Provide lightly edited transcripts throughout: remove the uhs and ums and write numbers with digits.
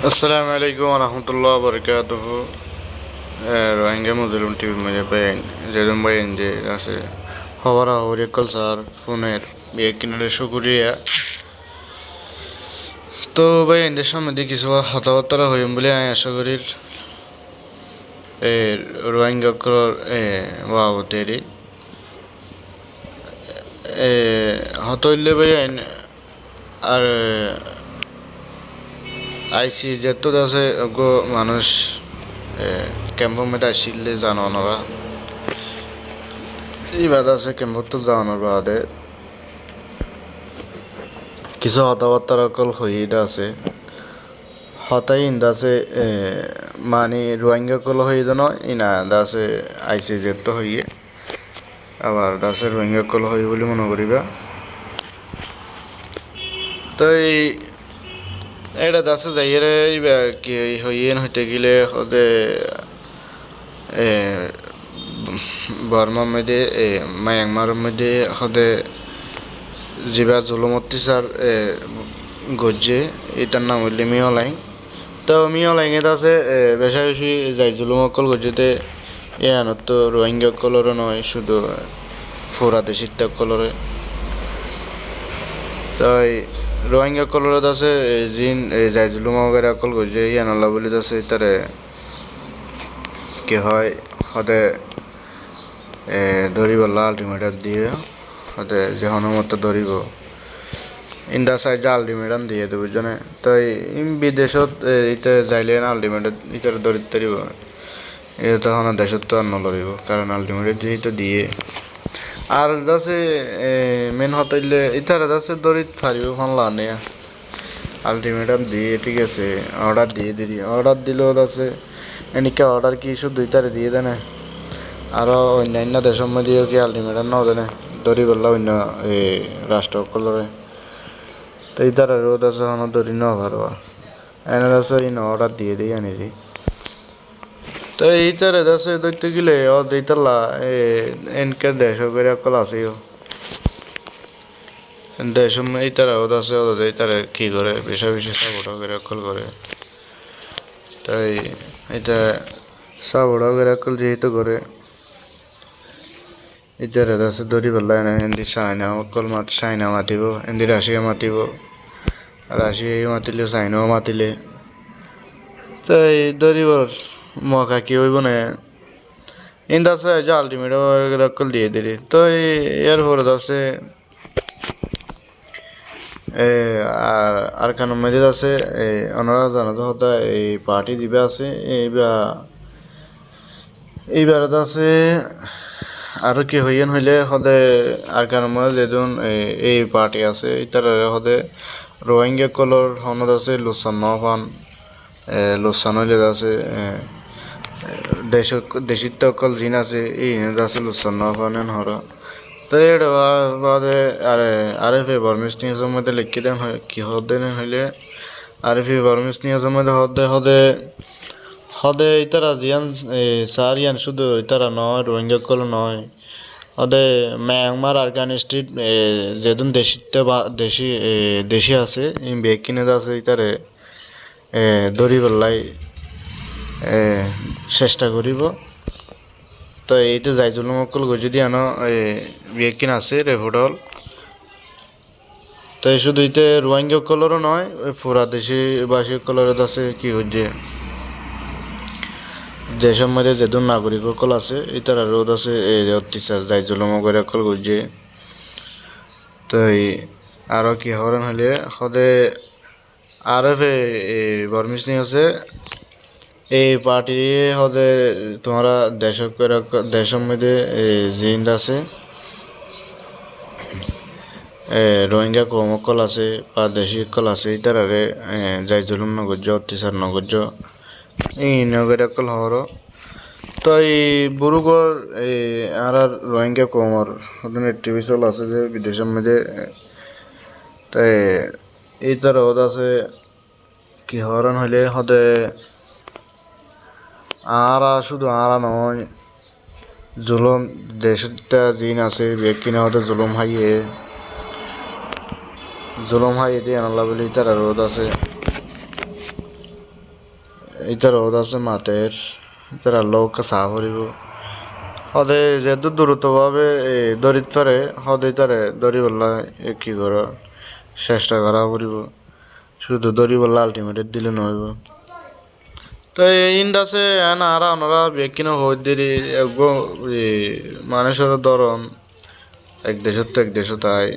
আসসালামু আলাইকুম রহমতুল্লাহ বরকাতুহ রোহিঙ্গা মুজলুম টিভির মধ্যে পাইন যেরকম পাইন যে আছে খবর হরিয়া কালচার ফোনের বিয়ে কিনারে শুকুরিয়া তো ভাই এদের সামনে কিছু কথাবার্তা হইম বলে আমি আশা করি রোহিঙ্গা বাবতেরি হতইলে ভাই আর আইসি যেত আছে গো মানুষ ক্যাম্পের মধ্যে আসলে জানানোরা এই বাদ আছে ক্যাম্পত তো জানানোর বাদে কিছু কথাবার্তা অকল হয়ে আছে হতাই ইন্দা আছে মানে রোহিঙ্গা কল হয়ে যেন ইনা দাসে আইসি যেত হইয়ে আবার দাসে রোহিঙ্গা কল হই বলে মনে করিবা তো এটা দাসে যাইয়ে কি হইয়ে হইতে গেলে হতে বর্মার মধ্যে মায়ানমারের মধ্যে হতে জিবা জুলুমতি স্যার গজ্জে এটার নাম হইলে মিয়লাইং তো মিয়লাইং আছে বেশা বেশি যাই জুলুম অকল গজ্জেতে আনত তো রোহিঙ্গা কলরও নয় শুধু ফোরাতে শীত কলরে তাই রোহিঙ্গা কলরত আছে জিন যাই জুলুম वगैरह অকল গজ্জে আনলা বলি আছে তারে কি হয় হতে ধরিবলা আলটিমেটাম দিয়ে হতে যে হনুমত ধরিব ইন্দা সাইড আলটিমেটাম দিয়ে দেব জনে তাই বিদেশত এটা যাইলে আলটিমেটাম ইটার ধরিত পারিব এটা তখন দেশত তো আর নলরিব কারণ আলটিমেটাম যেহেতু দিয়ে আর দাসে মেন হতাইলে ইটার দাসে ধরিত পারিব ফানলা নে আলটিমেটাম দিয়ে ঠিক আছে অর্ডার দিয়ে দিলি অর্ডার দিলেও দাসে এনেকে অর্ডার কি শুধু ইটারে দিয়ে দেয় না আরও অন্যান্য দেশের মধ্যেও কি আলটিমেটাম ন দেয় ধরি বললা অন্য রাষ্ট্র কলরে তো ইতার রোদ আছে হনো ধরি ন পারবা এনে আছে ইন অর্ডার দিয়ে দিই আনি দি তো এইটারে আছে ধরতে গেলে ও দিতালা এনকে দেশ করে অকল আছেও দেশ ইতারা ওদ আছে ওদের ইতারে কি করে বেশা বেশি সাপোর্ট করে অকল করে তাই এটা সাপোর্ট করে অকল যেহেতু করে ইতারে আছে ধরি বললা এনে হিন্দি চাইনা অকল চাইনা মাতিব হিন্দি রাশিয়া মাতিব রাশিয়া মাতিলে চাইনাও মাতিলে তাই ধরিবর মকা কি হইব না ইন্দা আছে যে আলটিমেট অকল দিয়ে দিলি তো এর পরে আছে আর কারণ মধ্যে আছে ওনারা জানাতে হতা এই পার্টি যিবা আছে এইবারত আছে আর কি হইয়েন হইলে হদে আর কারণ মধ্যে যেদিন এই পার্টি আছে ইতার হদে রোহিঙ্গা কলর হনত আছে লোসান নফান লোসান হইলে আছে দেশিত অকল জিন আছে এই আছে লোসান নফান হরা তো এর বাদে আরে বর্মিস নিউজের মধ্যে লিখি দেন কি হদেন হইলে আরএফি বর্মিস নিউজের মধ্যে হদে ইতারা জিয়ান সারিয়ান শুধু ইতারা নয় রোহিঙ্গা কল নয় হদে মায়ানমার আফগানিস্তান যেদিন দেশি আছে বেগ কিনে আছে ইতারে ধরি পেলাই চেষ্টা করিব তো এইটা যাই জুলুম অকল যদি আনো বিয়ে কিনা আছে রেভোডল তো শুধু ইতে রোহিঙ্গা কলরও নয় ফোরা দেশবাসী কলরত আছে কি হচ্ছে দেশের মধ্যে যেদিন নাগরিক অকল আছে ইতারা রোদ আছে অত্যাচার যাই জুলুম করে অকল করছে তো আরও কি হরণ হলে সদে আর বর্মিস নিয়ে আছে এই পার্টি হদে তোমরা দেশের মধ্যে জিন্দ আছে রোহিঙ্গা কমকল আছে বা দেশি কল আছে ইতারে যাই জুলুম নগর্য অত্যাচার নগর্য এই নগর অকল হওয়ার তো এই বুরুগর আর রোহিঙ্গা কমর ওদের টিভি চল আছে যে বিদেশের মধ্যে তাই এই তার হদ আছে কি হরণ হইলে হদে শুধু নয় জুলুম দেশটা জিন আছে বেগ কিনা হতে জুলুম হাইয়ে দিয়ে আনলা বলি তার রোদ আছে ইতার রোদ আছে মাতের ইতার লোক চাহ করিব সদে যেহেতু দ্রুতভাবে দরিত পারে সদাই তারে দরি বললা কি করা চেষ্টা করা করিব শুধু দরি বললা আলটিমেট দিলে নহব তো ইন্দাসে আর আমরা বেকিনো হই দেরি মানুষের ধরন এক দেশত তাই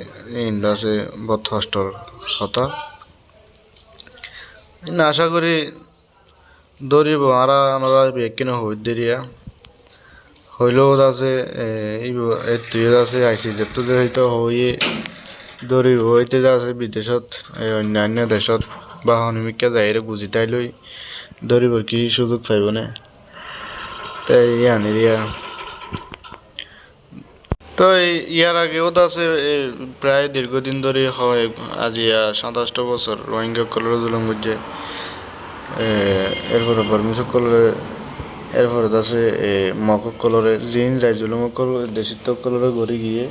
ইন্দাসে বহুত কষ্টর কথা আশা করি দৌড়িব আর আমরা বেকিনো হই দেরিয়া হইলেও আছে তুই আছে আইসি যেহেতু যে হয়তো হইয়ে দৌড়িব হইতে আছে বিদেশত অন্যান্য দেশত বা হনিমিকা যাইরে বুঝি তাই লই দৌড়িবর কি সুযোগ পাইব না তাই আনিরিয়া তো ইয়ার আগেও তো আছে প্রায় দীর্ঘদিন ধরে হয় আজি 27 বছর রোহিঙ্গা কলর জুলুম বুঝছে এরপরে বর্মিস কলরে এরপরে আছে মকক কলরে জিন যাই জুলুম কল দেশিত কলরে ঘুরে গিয়ে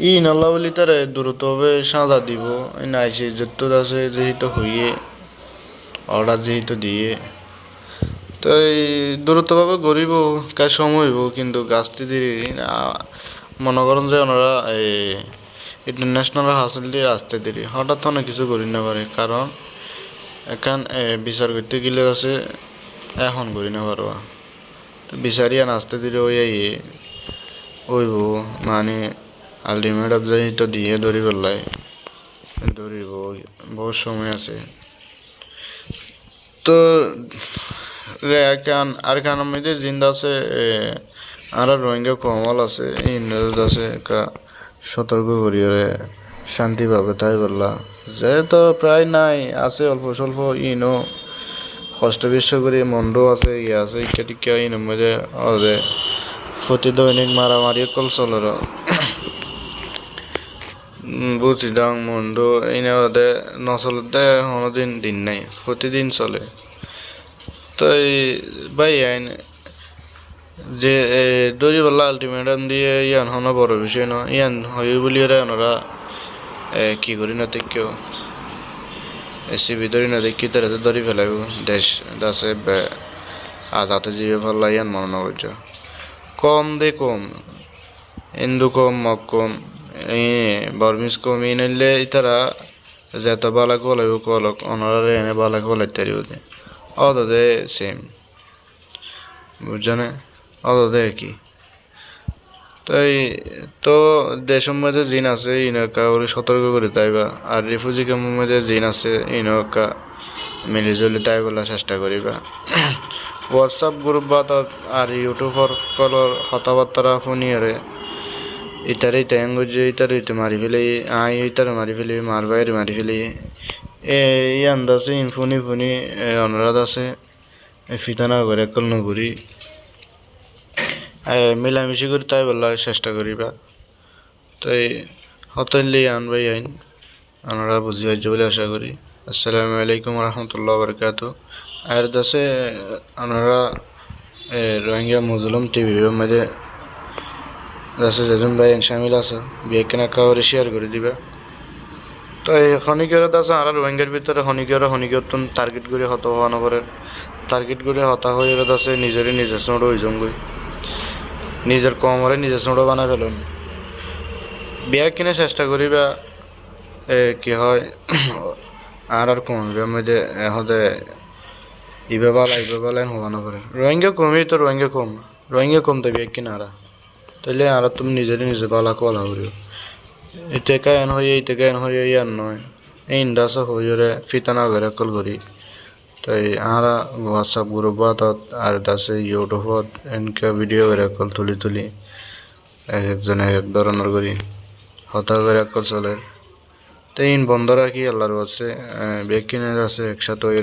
ই নল্লা বলি তারে দ্রুতভাবে সাজা দিব নাইছে যত আছে যেহেতু হইয়ে অর্ডার যেহেতু দিয়ে তো এই দ্রুতভাবে গড়িব কাজ সময় হইব কিন্তু গাছটি দিয়ে মনে করেন যে ওনারা এই ইন্টারন্যাশনাল হাসিল দিয়ে আসতে দেরি হঠাৎ অনেক কিছু করি না পারে কারণ এখন বিচার করতে গেলে আছে এখন করি না পারবা তো বিচারিয়া আসতে দেরি হইব মানে আলটিমেট অবজেক্ট দিয়ে দৌড়ি পেলাই দৌড়িব বহুত সময় আছে তো আর কারণ মধ্যে জিন্দা আছে আর রোহিঙ্গা কমল আছে ইন্দ্র আছে সতর্ক করিয়ে শান্তিভাবে তাই বললা যে তো প্রায় নাই আছে অল্প স্বল্প ইনো কষ্ট বিশ্ব করি মন্ড আছে আছে ইত্যাদি ইন মধ্যে প্রতি দৈনিক মারামারি কল চলর বুঝি দাং মন্ড ইনে নচলতে কোনোদিন দিন নাই প্রতিদিন চলে তো ভাই আইন যে দৌড়ি বললা আলটিমেটাম দিয়ে ইয়ান হনো বড় বিষয় ন ইয়ান হই বলি ওরা কি করি না কেউ এসিবি ধরি না দেখি তারা ধরি ফেলাইব দেশ দাসে আজাতে জিবে ফেললা ইয়ান মনে করছ কম দে কম হিন্দু কম মক কম বর্মিস কম ই নইলে তারা যেত বালা কলাইব কলক অনারে এনে বালা কলাইতে পারিব অদে সেম বুঝছো না অদে কি তো দেশের মধ্যে জিন আছে ইনকা ওরে সতর্ক করে তাইবা আর রিফিউজি ক্যাম্পের মধ্যে জিন আছে ইনকা মিলিজুলি তাই বলার চেষ্টা করিবা হোয়াটসঅ্যাপ গ্রুপ বা আর ইউটিউবর কলর কথাবার্তা শুনিয়ারে ইতারে ট্যাঙ্গুজে ইতারে মারি ফেলে ইতারে মারি ফেলে মার বাইরে মারি ফেলে আন্দাজে ইনফুনি অনুরাধ আছে ফিতানা করে কল নগরী মিলামিশি করে তাই বলার চেষ্টা করিবা তাই হতলি আনবাই আইন আমরা বুঝি হয়েছে বলে আশা করি আসসালামু আলাইকুম রহমতুল্লাহ বরকাত আর দাসে আমরা রোহিঙ্গা মুজলুম টিভি মধ্যে দাসে যেজন ভাই শামিল আছে বিয়ে কেনা কাউরে শেয়ার করে দিবা তো এই খনিকের আছে আর রোহিঙ্গার ভিতরে খনিকের টার্গেট করে হত হওয়া নগরে টার্গেট করে হতা হয়ে আছে নিজের সোঁড় হয়ে জঙ্গই নিজের কমরে নিজের সোঁড় বানাই ফেলুন বিয়া কিনে চেষ্টা করিবা কি হয় আর কমবে মধ্যে হতে ইবে বালাইন হওয়া নগরে রোহিঙ্গা কমই তো রোহিঙ্গা কমতে বিয়া কিনা আর তাইলে আর তুমি নিজে বালা কলা করিও ইতেকা এন হয়ে ইয়ার নয় এই ইন্দাসা হয়ে ফিতানা করে কল করি তাই আর হোয়াটসঅ্যাপ গ্রুপ আর দাসে ইউটিউবত এনকা ভিডিও করে কল তুলি একজনে এক ধরনের করি হতা করে কল চলে তাই ইন বন্ধ রাখি আল্লাহর কাছে বেকিনে আছে একসাথে ওই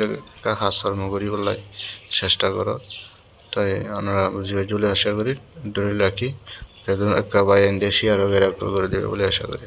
কাজ কর্ম করি বলাই চেষ্টা করো তাই আমরা বুঝে আশা করি ধরে রাখি একটা ভাই দেশি আরো করে দেবে বলে আশা করি